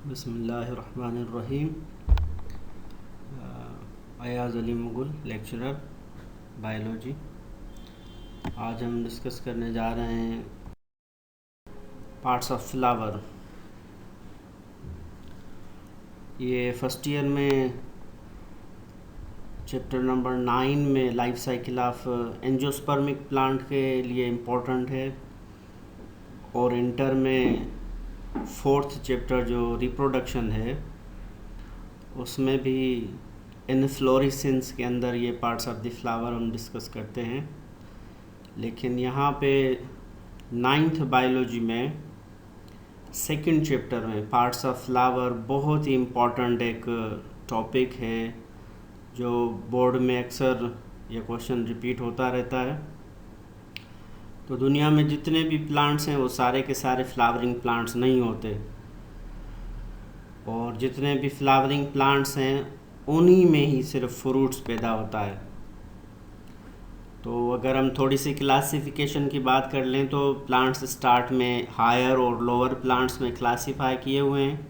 बिस्मिल्लाहिर्रहमानिर्रहीम। Ayaz Ali Mughal, lecturer biology. आज हम डिस्कस करने जा रहे हैं पार्ट्स ऑफ फ्लावर। ये फर्स्ट ईयर में चैप्टर नंबर 9 में life cycle of angiospermic plant के लिए इम्पोर्टेंट है, और इंटर में 4th चैप्टर जो रिप्रोडक्शन है उसमें भी इनफ्लोरेसेंस के अंदर ये पार्ट्स ऑफ द फ्लावर हम डिस्कस करते हैं। लेकिन यहाँ पे 9th बायोलॉजी में 2nd चैप्टर में पार्ट्स ऑफ फ्लावर बहुत ही इम्पोर्टेंट एक टॉपिक है जो बोर्ड में अक्सर ये क्वेश्चन रिपीट होता रहता है। तो दुनिया में जितने भी प्लांट्स हैं वो सारे के सारे फ्लावरिंग प्लांट्स नहीं होते, और जितने भी फ्लावरिंग प्लांट्स हैं उन्हीं में ही सिर्फ फ्रूट्स पैदा होता है। तो अगर हम थोड़ी सी क्लासिफिकेशन की बात कर लें तो प्लांट्स स्टार्ट में हायर और लोअर प्लांट्स में क्लासिफाई किए हुए हैं।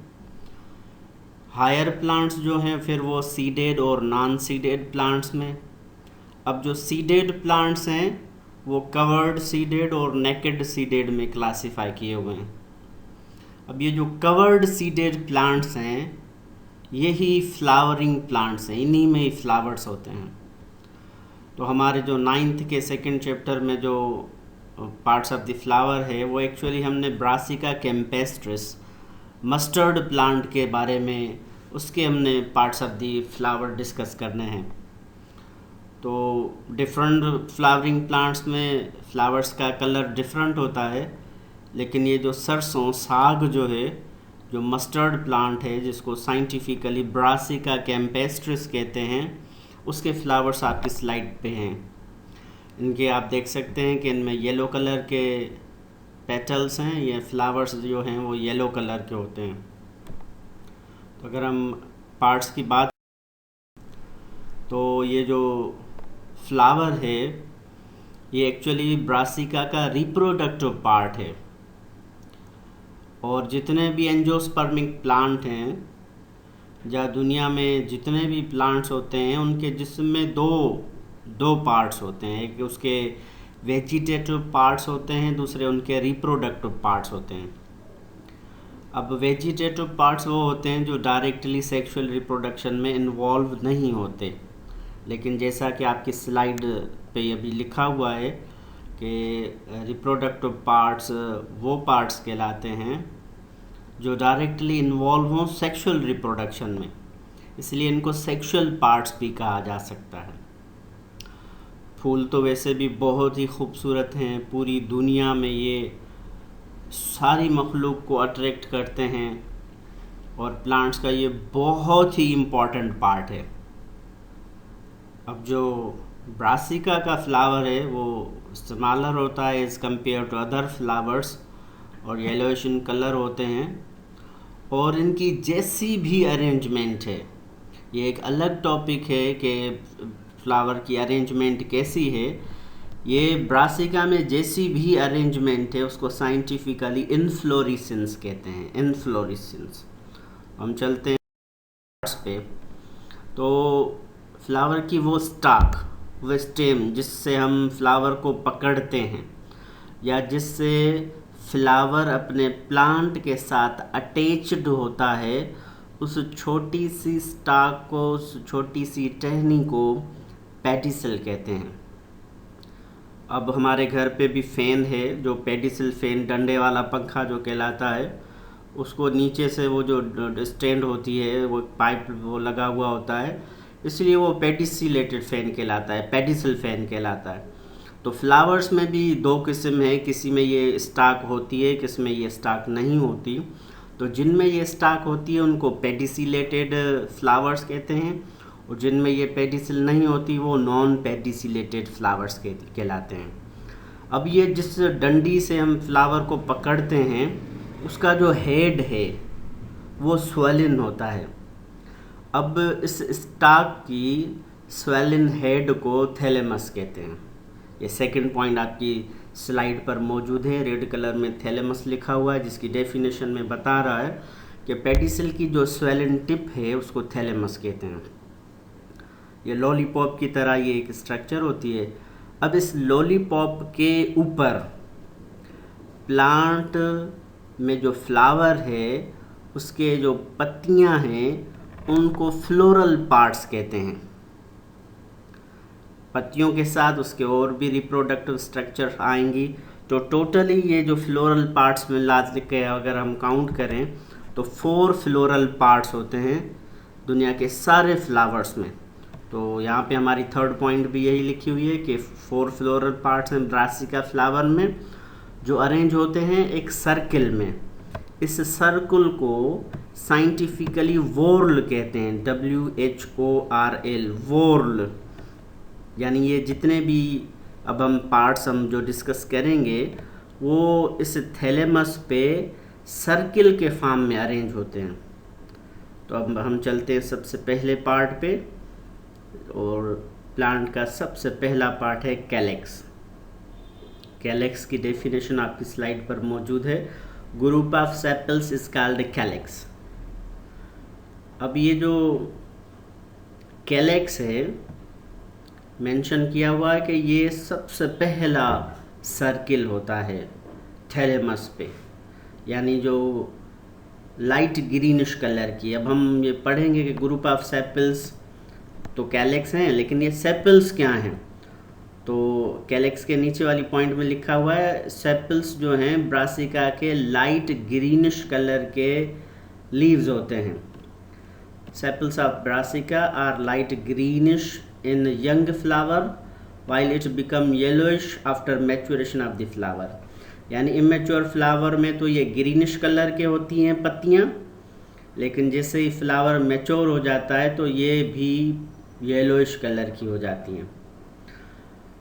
हायर प्लांट्स जो हैं फिर वो सीडेड और नॉन सीडेड प्लांट्स में। अब जो सीडेड प्लांट्स हैं वो कवर्ड सीडेड और नेकेड सीडेड में क्लासिफाई किए हुए हैं। अब ये जो कवर्ड सीडेड प्लांट्स हैं यही फ्लावरिंग प्लांट्स हैं, इन्हीं में ही फ्लावर्स होते हैं। तो हमारे जो 9th के 2nd चैप्टर में जो पार्ट्स ऑफ द फ्लावर है वो एक्चुअली हमने ब्रासिका कैम्पेस्ट्रिस मस्टर्ड प्लांट के बारे में उसके हमने parts of the flower discuss करने हैं। तो डिफरेंट फ्लावरिंग प्लांट्स में फ्लावर्स का कलर डिफरेंट होता है, लेकिन ये जो सरसों साग जो है, जो मस्टर्ड प्लांट है जिसको साइंटिफिकली ब्रासिका कैम्पेस्ट्रिस कहते हैं, उसके फ्लावर्स आपकी स्लाइड पे हैं। इनके आप देख सकते हैं कि इनमें येलो कलर के पेटल्स हैं, ये फ्लावर्स जो हैं वो येलो कलर के होते हैं। तो अगर हम पार्ट्स की बात, तो ये जो फ्लावर है ये एक्चुअली ब्रासिका का रिप्रोडक्टिव पार्ट है, और जितने भी एंजियोस्पर्मिक प्लांट हैं या दुनिया में जितने भी प्लांट्स होते हैं उनके जिस्म में दो पार्ट्स होते हैं। एक उसके वेजिटेटिव पार्ट्स होते हैं, दूसरे उनके रिप्रोडक्टिव पार्ट्स होते हैं। अब वेजिटेटिव पार्ट्स वो होते हैं जो डायरेक्टली सेक्सुअल रिप्रोडक्शन में इन्वॉल्व नहीं होते, लेकिन जैसा कि आपकी स्लाइड पे अभी लिखा हुआ है कि रिप्रोडक्टिव पार्ट्स वो पार्ट्स कहलाते हैं जो डायरेक्टली इन्वॉल्व हों सेक्सुअल रिप्रोडक्शन में, इसलिए इनको सेक्सुअल पार्ट्स भी कहा जा सकता है। फूल तो वैसे भी बहुत ही खूबसूरत हैं, पूरी दुनिया में ये सारी मखलूक को अट्रैक्ट करते हैं, और प्लांट्स का ये बहुत ही इम्पॉर्टेंट पार्ट है। अब जो ब्रासिका का फ्लावर है वो स्मॉलर होता है as compared to other flowers, और येलोइश इन कलर होते हैं, और इनकी जैसी भी अरेंजमेंट है, ये एक अलग टॉपिक है कि फ्लावर की अरेंजमेंट कैसी है। ये ब्रासिका में जैसी भी अरेंजमेंट है उसको साइंटिफिकली इनफ्लोरेसेंस कहते हैं, इनफ्लोरेसेंस। हम चलते हैं पार्ट्स पे। तो फ्लावर की वो स्टाक, वो स्टेम जिससे हम फ्लावर को पकड़ते हैं या जिससे फ्लावर अपने प्लांट के साथ अटैच्ड होता है, उस छोटी सी स्टाक को, उस छोटी सी टहनी को पेडिसल कहते हैं। अब हमारे घर पे भी फ़ैन है जो पेडिसल फ़ैन, डंडे वाला पंखा जो कहलाता है, उसको नीचे से वो जो स्टैंड होती है वो पाइप वो लगा हुआ होता है, इसलिए वो पेडिसिलेटेड फ़ैन कहलाता है, पेडिसल फ़ैन कहलाता है। तो फ्लावर्स में भी दो किस्म है, किसी में ये स्टाक होती है, किसी में ये स्टाक नहीं होती। तो जिनमें ये स्टाक होती है उनको पेडिसिलेटेड फ्लावर्स कहते हैं, और जिनमें ये पेडिसिल नहीं होती वो नॉन पेडिसिलेटेड फ्लावर्स कहलाते हैं। अब ये जिस डंडी से हम फ्लावर को पकड़ते हैं उसका जो हेड है वो स्वेलिन होता है। अब इस स्टाक की स्वेलिन हेड को थैलेमस कहते हैं। ये 2nd पॉइंट आपकी स्लाइड पर मौजूद है, रेड कलर में थैलेमस लिखा हुआ है, जिसकी डेफिनेशन में बता रहा है कि पेडिसल की जो स्वेलन टिप है उसको थैलेमस कहते हैं। ये लॉलीपॉप की तरह ये एक स्ट्रक्चर होती है। अब इस लॉलीपॉप के ऊपर प्लांट में जो फ्लावर है उसके जो पत्तियां हैं उनको फ्लोरल पार्ट्स कहते हैं। पत्तियों के साथ उसके और भी रिप्रोडक्टिव स्ट्रक्चर आएंगी। तो टोटली ये जो फ्लोरल पार्ट्स में लाज के अगर हम काउंट करें तो 4 फ्लोरल पार्ट्स होते हैं दुनिया के सारे फ्लावर्स में। तो यहाँ पे हमारी थर्ड पॉइंट भी यही लिखी हुई है कि 4 फ्लोरल पार्ट्स हैं ब्रासिका फ्लावर में, जो अरेंज होते हैं एक सर्किल में। इस सर्कल को साइंटिफिकली वोर्ल कहते हैं, WHORL, वोर्ल। यानी ये जितने भी अब हम पार्ट्स हम जो डिस्कस करेंगे वो इस थैलेमस पे सर्किल के फॉर्म में अरेंज होते हैं। तो अब हम चलते हैं सबसे पहले पार्ट पे, और प्लांट का सबसे पहला पार्ट है कैलेक्स। कैलेक्स की डेफिनेशन आपकी स्लाइड पर मौजूद है। Group of sepals is called calyx. अब ये जो कैलेक्स है मेंशन किया हुआ है कि ये सबसे पहला सर्किल होता है थैलेमस पे, यानी जो लाइट ग्रीनिश कलर की। अब हम ये पढ़ेंगे कि ग्रुप ऑफ सेपल्स तो कैलेक्स हैं, लेकिन ये सेपल्स क्या हैं? तो कैलेक्स के नीचे वाली पॉइंट में लिखा हुआ है सेपल्स जो हैं ब्रासिका के लाइट ग्रीनिश कलर के लीव्स होते हैं। Sepals of Brassica are light greenish in young flower while it become yellowish after maturation of the flower। यानी इमेच्योर फ्लावर में तो ये ग्रीनिश कलर के होती हैं पत्तियाँ, लेकिन जैसे ही फ्लावर मैच्योर हो जाता है तो ये भी येलोइश कलर की हो जाती हैं।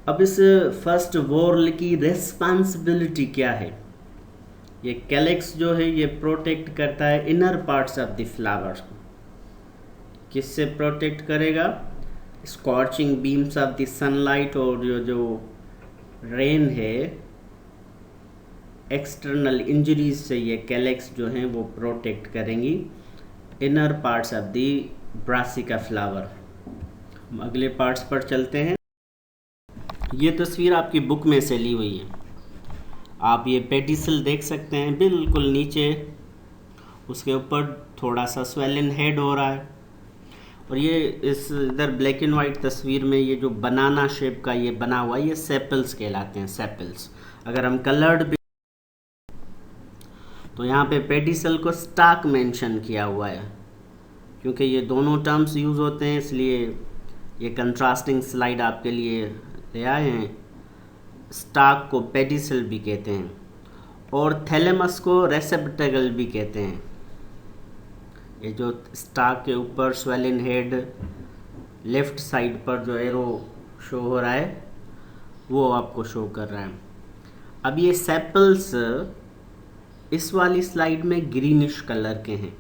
अब इस फर्स्ट वोर्ल की रेस्पॉन्सिबिलिटी क्या है? ये कैलेक्स जो है ये प्रोटेक्ट करता है inner parts of the flower. किससे प्रोटेक्ट करेगा? Scorching beams of the sunlight, और जो रेन है एक्सटर्नल इंजरीज से ये कैलेक्स जो हैं वो प्रोटेक्ट करेंगी inner parts of the Brassica flower. हम अगले पार्ट्स पर चलते हैं। ये तस्वीर आपकी बुक में से ली हुई है। आप ये पेडिसल देख सकते हैं बिल्कुल नीचे, उसके ऊपर थोड़ा सा स्वेलन हेड हो रहा है। और ये इस इधर ब्लैक एंड वाइट तस्वीर में ये जो बनाना शेप का ये बना हुआ है ये सेपल्स कहलाते हैं, सेपल्स। अगर हम कलर्ड भी तो यहाँ पे पेडिसल को स्टाक मेंशन किया हुआ है, क्योंकि ये दोनों टर्म्स यूज़ होते हैं इसलिए ये कंट्रास्टिंग स्लाइड आपके लिए ले आए हैं। स्टाक को पेडिसल भी कहते हैं और थैलेमस को रेसेप्टेकल भी कहते हैं। ये जो स्टाक के ऊपर स्वेलन हेड लेफ्ट साइड पर जो एरो शो हो रहा है वो आपको शो कर रहा है। अब ये सेपल्स इस वाली स्लाइड में ग्रीनिश कलर के हैं।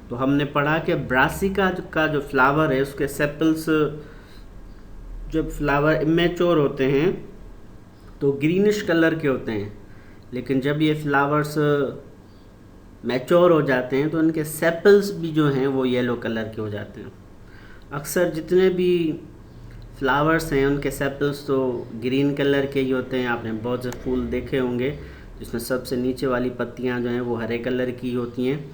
तो हमने पढ़ा कि ब्रासिका का जो फ्लावर है उसके सेपल्स जब फ्लावर इमेच्योर होते हैं तो ग्रीनिश कलर के होते हैं, लेकिन जब ये फ्लावर्स मैच्योर हो जाते हैं तो इनके सेपल्स भी जो हैं वो येलो कलर के हो जाते हैं। अक्सर जितने भी फ्लावर्स हैं उनके सेपल्स तो ग्रीन कलर के ही होते हैं। आपने बहुत से फूल देखे होंगे जिसमें सबसे नीचे वाली पत्तियां जो हैं वो हरे कलर की होती हैं,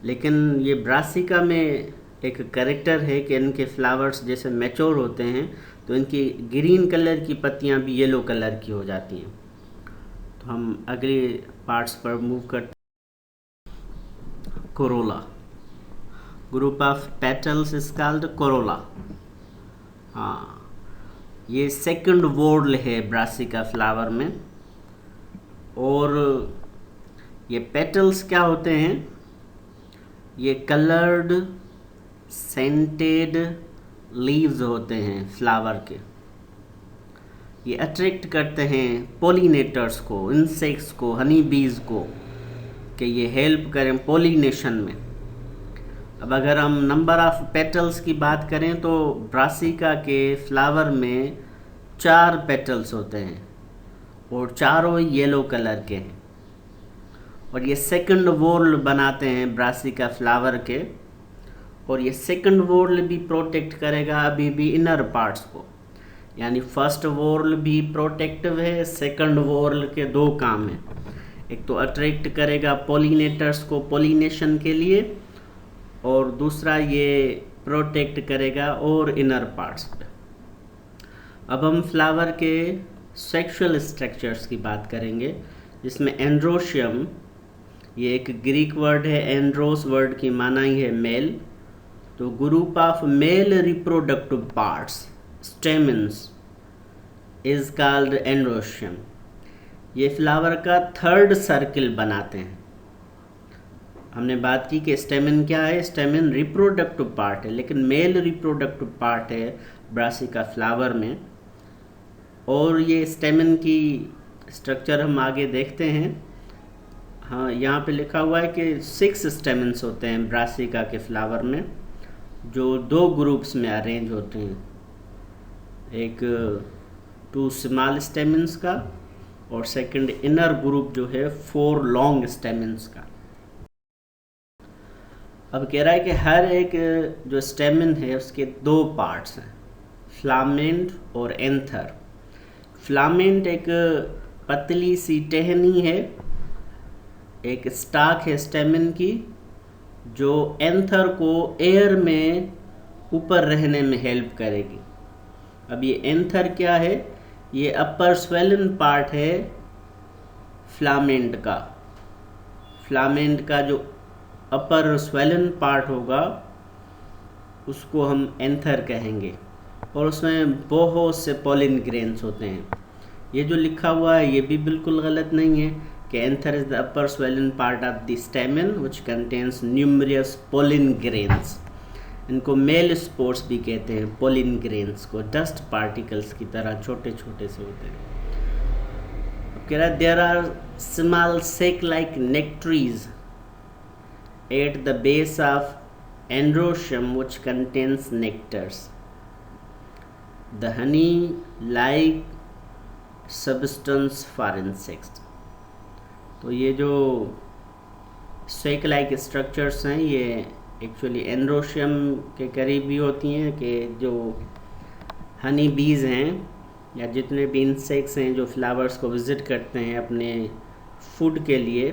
लेकिन ये ब्रासिका में एक कैरेक्टर है कि इनके फ्लावर्स जैसे मैच्योर होते हैं तो इनकी ग्रीन कलर की पत्तियां भी येलो कलर की हो जाती हैं। तो हम अगले पार्ट्स पर मूव करते हैं। Corolla, group of petals is called Corolla. हाँ, ये सेकंड वोर्ल है ब्रासिका फ्लावर में। और ये पेटल्स क्या होते हैं? ये कलर्ड सेंटेड लीव्स होते हैं फ्लावर के। ये अट्रैक्ट करते हैं पोलिनेटर्स को, इंसेक्ट्स को, हनी बीज को, कि ये हेल्प करें पोलिनेशन में। अब अगर हम नंबर ऑफ पेटल्स की बात करें तो ब्रासिका के फ्लावर में 4 पेटल्स होते हैं और चारों येलो कलर के हैं। और ये सेकंड वॉल बनाते हैं ब्रासिका फ्लावर के, और ये सेकंड वॉल भी प्रोटेक्ट करेगा अभी भी इनर पार्ट्स को, यानी फर्स्ट वॉल भी प्रोटेक्टिव है, सेकंड वॉल के दो काम हैं। एक तो अट्रैक्ट करेगा पॉलिनेटर्स को पॉलिनेशन के लिए, और दूसरा ये प्रोटेक्ट करेगा और इनर पार्ट्स पे। अब हम फ्लावर के सेक्सुअल स्ट्रक्चर्स की बात करेंगे, जिसमें एंड्रोशियम, ये एक ग्रीक वर्ड है, एंड्रोस वर्ड की माना ही है मेल, तो group of male reproductive parts stamens is called androecium. ये फ्लावर का थर्ड सर्किल बनाते हैं। हमने बात की कि स्टेमन क्या है, स्टेमन रिप्रोडक्टिव पार्ट है, लेकिन मेल रिप्रोडक्टिव पार्ट है ब्रासिका फ्लावर में। और ये स्टेमन की स्ट्रक्चर हम आगे देखते हैं। हाँ, यहाँ पे लिखा हुआ है कि 6 स्टेमन्स होते हैं ब्रासिका के फ्लावर में, जो 2 ग्रुप्स में अरेंज होते हैं, एक 2 स्मॉल स्टेमन्स का और सेकंड इनर ग्रुप जो है 4 लॉन्ग स्टेमन्स का। अब कह रहा है कि हर एक जो स्टेमन है उसके 2 पार्ट्स हैं, फ्लामेंट और एंथर। फ्लामेंट एक पतली सी टहनी है, एक स्टाक है स्टेमन की, जो एंथर को एयर में ऊपर रहने में हेल्प करेगी। अब ये एंथर क्या है, ये अपर स्वेलन पार्ट है फ्लामेंट का। फ्लामेंट का जो अपर स्वेलन पार्ट होगा उसको हम एंथर कहेंगे, और उसमें बहुत से पॉलिन ग्रेन्स होते हैं। ये जो लिखा हुआ है ये भी बिल्कुल गलत नहीं है कि anther is the upper swollen part of the stamen which contains numerous pollen grains. इनको मेल स्पोर्स भी कहते हैं, पॉलिन ग्रेन्स को, डस्ट पार्टिकल्स की तरह छोटे छोटे से होते हैं। कह रहा है there are small sac like nectaries at the base of androecium which contains nectars. The honey-like substance for insects. तो ये जो सेक लाइक स्ट्रक्चर्स हैं ये एक्चुअली एंड्रोशियम के करीब भी होती हैं, कि जो हनी बीज हैं या जितने भी इंसेक्ट्स हैं जो फ्लावर्स को विज़िट करते हैं अपने फूड के लिए,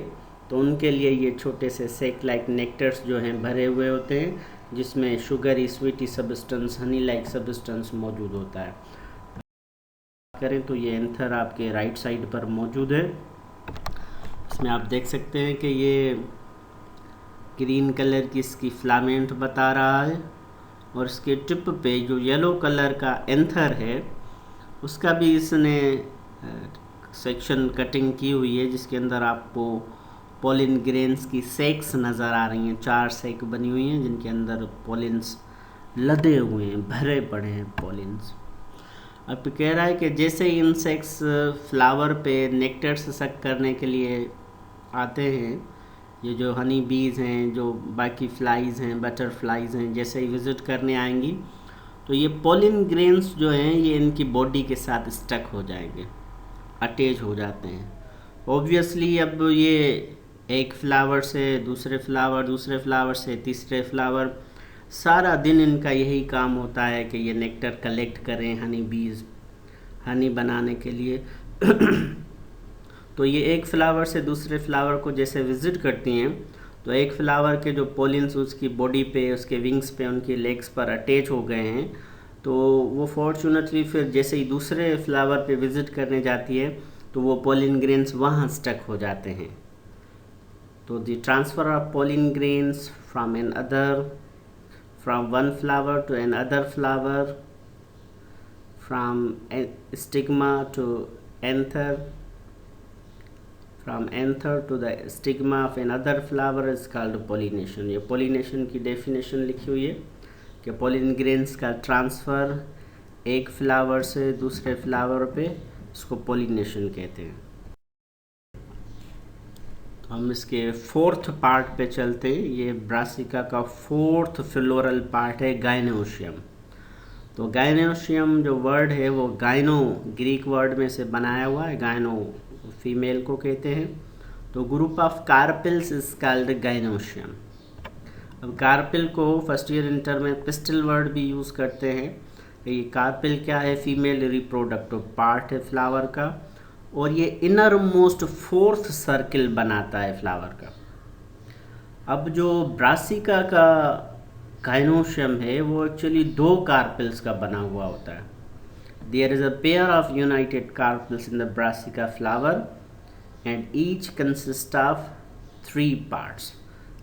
तो उनके लिए ये छोटे से सेक लाइक नेक्टर्स जो हैं भरे हुए होते हैं, जिसमें sugary sweety substance, honey like substance मौजूद होता है। करें तो ये एंथर आपके राइट साइड पर मौजूद है। इसमें आप देख सकते हैं कि ये ग्रीन कलर की इसकी फ्लामेंट बता रहा है, और इसके टिप पे जो येलो कलर का एंथर है उसका भी इसने सेक्शन कटिंग की हुई है, जिसके अंदर आपको पॉलिन ग्रेन्स की सेक्स नज़र आ रही हैं। 4 सेक बनी हुई हैं जिनके अंदर पॉलिन्स लदे हुए हैं, भरे पड़े हैं पॉलिन्स। अब कह रहा है कि जैसे ही इंसेक्ट्स फ्लावर पे नेक्टर्स सक करने के लिए आते हैं, ये जो हनी बीज हैं, जो बाकी फ्लाइज हैं, बटरफ्लाइज हैं, जैसे ही विज़िट करने आएंगी तो ये पॉलिन ग्रेन्स जो हैं ये इनकी बॉडी के साथ स्टक हो जाएंगे, अटैच हो जाते हैं। ऑब्वियसली अब ये एक फ्लावर से दूसरे फ्लावर, दूसरे फ्लावर से तीसरे फ्लावर, सारा दिन इनका यही काम होता है कि ये नेक्टर कलेक्ट करें हनी बीज, हनी बनाने के लिए। तो ये एक फ्लावर से दूसरे फ्लावर को जैसे विज़िट करती हैं, तो एक फ्लावर के जो पॉलिन्स उसकी बॉडी पे, उसके विंग्स पे, उनकी लेग्स पर अटैच हो गए हैं, तो वो फॉर्चुनेटली फिर जैसे ही दूसरे फ्लावर पे विज़िट करने जाती है तो वो पॉलिन ग्रेन्स वहाँ स्टक हो जाते हैं। तो the transfer of pollen grains from one flower to another flower, from stigma to anther, from anther to the stigma of another flower is called pollination. ये pollination की definition लिखी हुई है कि पॉलिन ग्रेन्स का transfer एक flower से दूसरे फ्लावर पे, इसको पॉलिनेशन कहते हैं। हम इसके 4th पार्ट पे चलते हैं। ये ब्रासिका का 4th फ्लोरल पार्ट है गाइनोशियम। तो गाइनोशियम जो वर्ड है वो गाइनो ग्रीक वर्ड में से बनाया हुआ है, गाइनो फीमेल को कहते हैं, तो group of carpels is called gynoecium. अब कार्पेल को फर्स्ट ईयर इंटर में पिस्टल वर्ड भी यूज़ करते हैं। ये कार्पेल क्या है? फीमेल रिप्रोडक्टिव पार्ट है फ्लावर का, और ये इनर मोस्ट फोर्थ सर्किल बनाता है फ्लावर का। अब जो ब्रासिका का गाइनोशियम है वो एक्चुअली 2 कार्पेल्स का बना हुआ होता है। There is a pair of united carpels in the Brassica flower and each consist of 3 parts.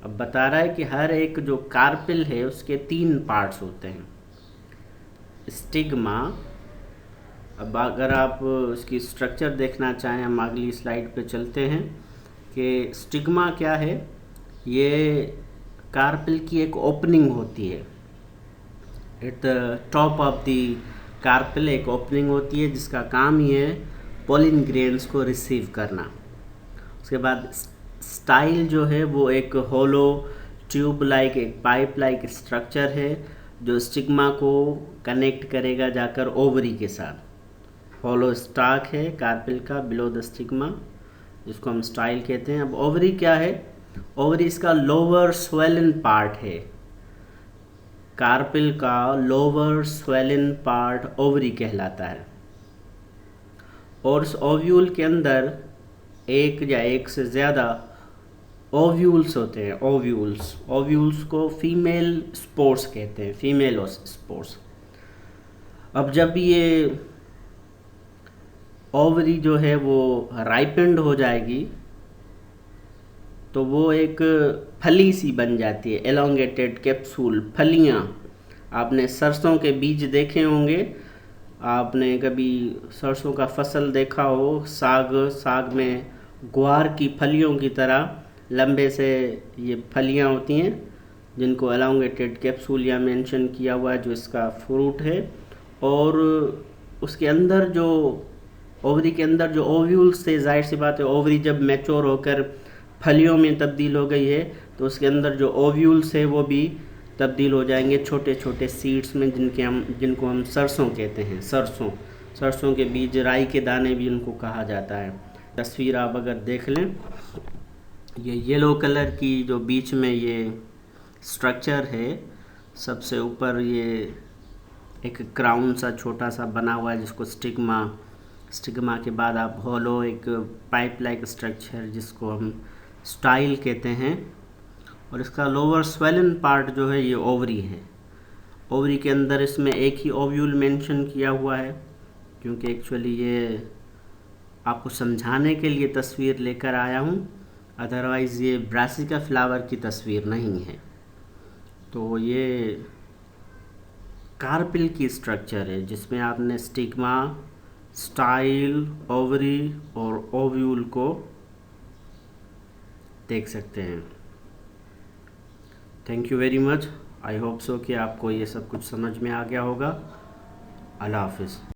अब बता रहा है कि हर एक जो कार्पेल है उसके 3 पार्ट्स होते हैं। स्टिग्मा, अब अगर आप इसकी स्ट्रक्चर देखना चाहें, हम अगली स्लाइड पे चलते हैं कि स्टिग्मा क्या है। ये कार्पेल की एक ओपनिंग होती है, at the top of the carpel एक ओपनिंग होती है जिसका काम ही है पोलिन ग्रेन्स को रिसीव करना। उसके बाद स्टाइल जो है वो एक होलो ट्यूब लाइक, एक पाइप लाइक स्ट्रक्चर है जो स्टिग्मा को कनेक्ट करेगा जाकर ओवरी के साथ। होलो स्टाक है कार्पेल का बिलो द स्टिग्मा, जिसको हम स्टाइल कहते हैं। अब ओवरी क्या है? ओवरी इसका लोअर स्वेलन पार्ट है। कार्पेल का लोअर स्वेलन पार्ट ओवरी कहलाता है, और उस ओव्यूल के अंदर एक या एक से ज़्यादा ओव्यूल्स होते हैं। ओव्यूल्स को फीमेल स्पोर्स कहते हैं, फीमेल स्पोर्स। अब जब ये ओवरी जो है वो राइपेंड हो जाएगी तो वो एक फली सी बन जाती है, एलोंगेटेड कैप्सूल, फलियाँ। आपने सरसों के बीज देखे होंगे, आपने कभी सरसों का फसल देखा हो, साग में ग्वार की फलियों की तरह लंबे से ये फलियाँ होती हैं जिनको एलोंगेटेड कैप्सूल या मेंशन किया हुआ है, जो इसका फ्रूट है। और उसके अंदर जो ओवरी के अंदर जो ओव्यूल्स थे, जाहिर सी बात है ओवरी जब मैच्योर होकर फलियों में तब्दील हो गई है तो उसके अंदर जो ओव्यूल्स है वो भी तब्दील हो जाएंगे छोटे छोटे सीड्स में, जिनको हम सरसों कहते हैं। सरसों के बीज, राई के दाने भी उनको कहा जाता है। तस्वीर आप अगर देख लें, ये येलो कलर की जो बीच में ये स्ट्रक्चर है, सबसे ऊपर ये एक क्राउन सा छोटा सा बना हुआ है जिसको स्टिग्मा के बाद आप होलो एक पाइप लाइक स्ट्रक्चर जिसको हम स्टाइल कहते हैं, और इसका लोअर स्वेलन पार्ट जो है ये ओवरी है। ओवरी के अंदर इसमें एक ही ओव्यूल मेंशन किया हुआ है, क्योंकि एक्चुअली ये आपको समझाने के लिए तस्वीर लेकर आया हूँ, अदरवाइज़ ये ब्रासिका फ्लावर की तस्वीर नहीं है। तो ये कार्पेल की स्ट्रक्चर है जिसमें आपने स्टिग्मा, स्टाइल, ओवरी और ओव्यूल को देख सकते हैं। Thank you very much. I hope so कि आपको ये सब कुछ समझ में आ गया होगा। अल्लाह हाफिज़।